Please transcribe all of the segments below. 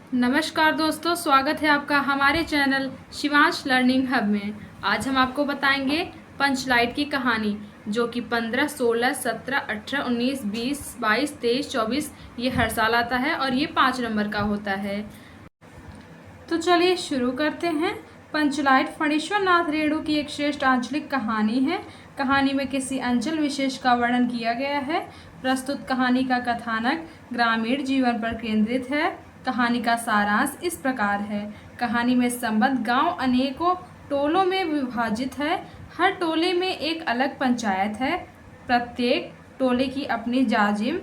नमस्कार दोस्तों, स्वागत है आपका हमारे चैनल शिवांश लर्निंग हब में। आज हम आपको बताएंगे पंचलाइट की कहानी, जो कि 15, 16, 17, 18, 19, 20, 22, 23, 24 ये हर साल आता है और ये 5 नंबर का होता है। तो चलिए शुरू करते हैं। पंचलाइट फणीश्वर नाथ रेणु की एक श्रेष्ठ आंचलिक कहानी है। कहानी में किसी अंचल विशेष का वर्णन किया गया है। प्रस्तुत कहानी का कथानक ग्रामीण जीवन पर केंद्रित है। कहानी का सारांश इस प्रकार है। कहानी में संबंध गांव अनेकों टोलों में विभाजित है। हर टोले में एक अलग पंचायत है। प्रत्येक टोले की अपनी जाजिम,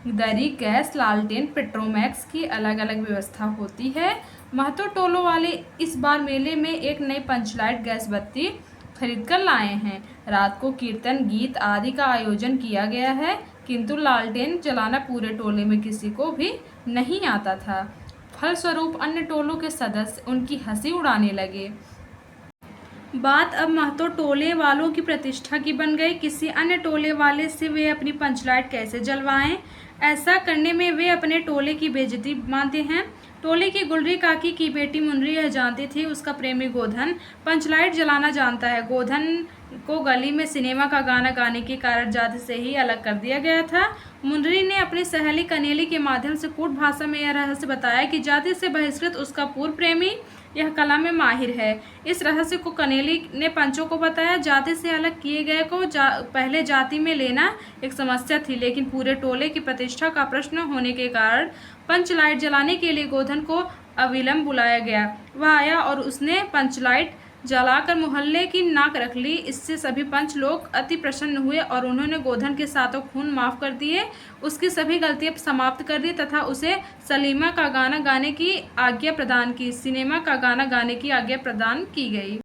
दरी, गैस, लालटेन, पेट्रोमैक्स की अलग अलग व्यवस्था होती है। महतो टोलों वाले इस बार मेले में एक नई पंचलाइट गैस बत्ती खरीद कर लाए हैं। रात को कीर्तन, गीत आदि का आयोजन किया गया है, किंतु लालटेन जलाना पूरे टोले में किसी को भी नहीं आता था। फलस्वरूप अन्य टोलों के सदस्य उनकी हंसी उड़ाने लगे। बात अब महतो टोले वालों की प्रतिष्ठा की बन गई। किसी अन्य टोले वाले से वे अपनी पंचलाइट कैसे जलवाएं? ऐसा करने में वे अपने टोले की बेइज्जती मानते हैं। टोले की गुलरी काकी की बेटी मुनरी यह जानती थी उसका प्रेमी गोधन पंचलाइट जलाना जानता है। गोधन को गली में सिनेमा का गाना गाने के कारण जाति से ही अलग कर दिया गया था। मुनरी ने अपनी सहेली कनेली के माध्यम से कूट भाषा में यह रहस्य बताया कि जाति से बहिष्कृत उसका पूर्व प्रेमी यह कला में माहिर है। इस रहस्य को कनेली ने पंचों को बताया। जाति से अलग किए गए को पहले जाति में लेना एक समस्या थी, लेकिन पूरे टोले की प्रतिष्ठा का प्रश्न होने के कारण पंचलाइट जलाने के लिए गोधन को अविलंब बुलाया गया। वह आया और उसने पंचलाइट जलाकर मोहल्ले की नाक रख ली। इससे सभी पंच लोग अति प्रसन्न हुए और उन्होंने गोधन के सातों खून माफ कर दिए, उसकी सभी गलतियां समाप्त कर दी तथा उसे सलीमा का गाना गाने की आज्ञा प्रदान की सिनेमा का गाना गाने की आज्ञा प्रदान की गई।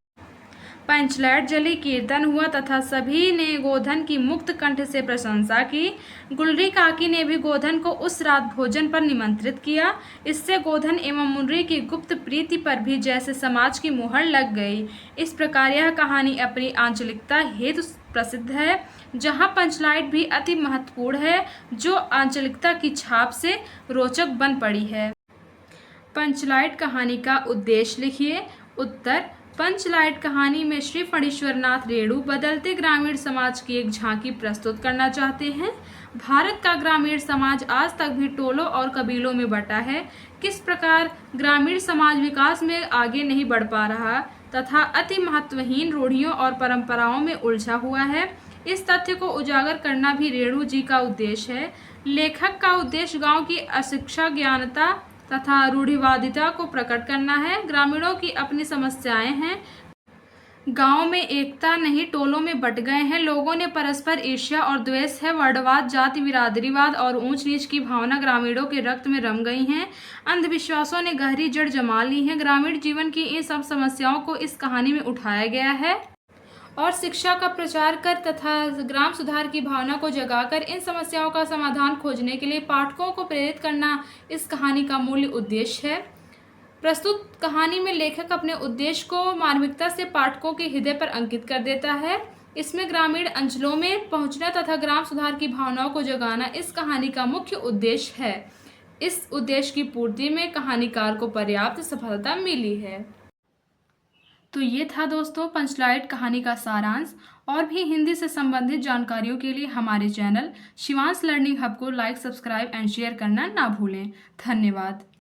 पंचलाइट जली, कीर्तन हुआ तथा सभी ने गोधन की मुक्त कंठ से प्रशंसा की। गुलरी काकी ने भी गोधन को उस रात भोजन पर निमंत्रित किया। इससे गोधन एवं मुनरी की गुप्त प्रीति पर भी जैसे समाज की मुहर लग गई। इस प्रकार यह कहानी अपनी आंचलिकता हेतु प्रसिद्ध है, जहाँ पंचलाइट भी अति महत्वपूर्ण है, जो आंचलिकता की छाप से रोचक बन पड़ी है। पंचलाइट कहानी का उद्देश्य लिखिए। उत्तर: पंचलाइट कहानी में श्री फणीश्वर नाथ रेणु बदलते ग्रामीण समाज की एक झांकी प्रस्तुत करना चाहते हैं। भारत का ग्रामीण समाज आज तक भी टोलों और कबीलों में बटा है। किस प्रकार ग्रामीण समाज विकास में आगे नहीं बढ़ पा रहा तथा अति महत्वहीन रूढ़ियों और परंपराओं में उलझा हुआ है, इस तथ्य को उजागर करना भी रेणु जी का उद्देश्य है। लेखक का उद्देश्य गांव की अशिक्षा, ज्ञानता तथा रूढ़िवादिता को प्रकट करना है। ग्रामीणों की अपनी समस्याएं हैं। गांव में एकता नहीं, टोलों में बट गए हैं। लोगों ने परस्पर ईर्ष्या और द्वेष है। वर्णवाद, जाति बिरादरीवाद और ऊंच नीच की भावना ग्रामीणों के रक्त में रम गई हैं। अंधविश्वासों ने गहरी जड़ जमा ली है। ग्रामीण जीवन की इन सब समस्याओं को इस कहानी में उठाया गया है और शिक्षा का प्रचार कर तथा ग्राम सुधार की भावना को जगाकर इन समस्याओं का समाधान खोजने के लिए पाठकों को प्रेरित करना इस कहानी का मूल उद्देश्य है। प्रस्तुत कहानी में लेखक अपने उद्देश्य को मार्मिकता से पाठकों के हृदय पर अंकित कर देता है। इसमें ग्रामीण अंचलों में पहुंचना तथा ग्राम सुधार की भावनाओं को जगाना इस कहानी का मुख्य उद्देश्य है। इस उद्देश्य की पूर्ति में कहानीकार को पर्याप्त सफलता मिली है। तो ये था दोस्तों पंचलाइट कहानी का सारांश। और भी हिंदी से संबंधित जानकारियों के लिए हमारे चैनल शिवांश लर्निंग हब को लाइक, सब्सक्राइब एंड शेयर करना ना भूलें। धन्यवाद।